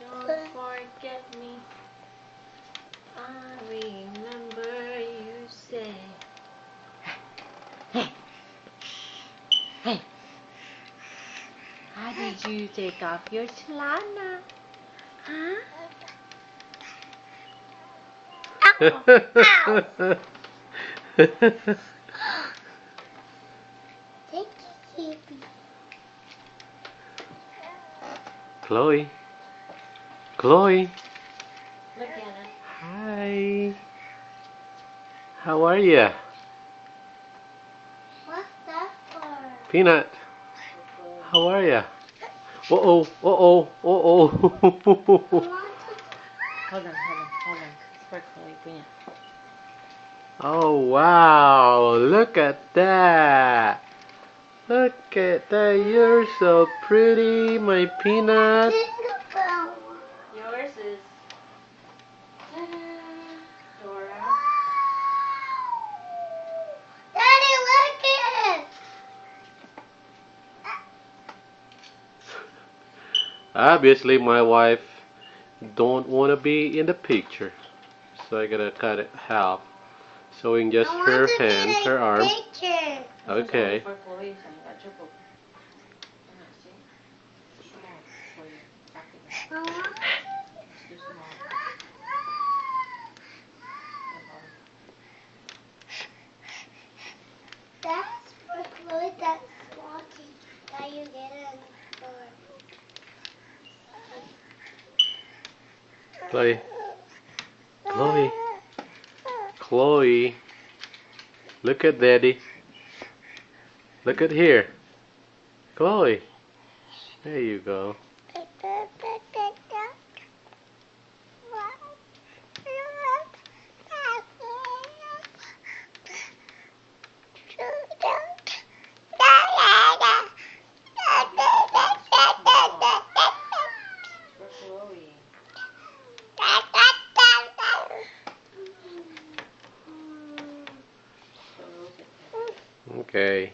Don't forget me. I remember you say. Hey. Hey. How did you take off your chalana? Huh? Ow. Thank you, baby. Chloe. Chloe. Look at it. Hi. How are you? What's that for? Peanut. How are you? Uh-oh. Uh-oh. Uh-oh. Hold on. It's for Chloe, Peanut. Oh, wow. Look at that. Look at that. You're so pretty, my Peanut. Yours is Dora. Daddy, look at it! Obviously, my wife don't want to be in the picture. So I gotta cut it half. Showing just her hand, her arm. Picture. Okay. For Chloe, so I got triple. See? Small for you. Back again. Let's do small. That's for Chloe, that's watching that you get in the store. Chloe. Chloe. Chloe. Look at Daddy. Look at here. Chloe. There you go. For Chloe. Okay.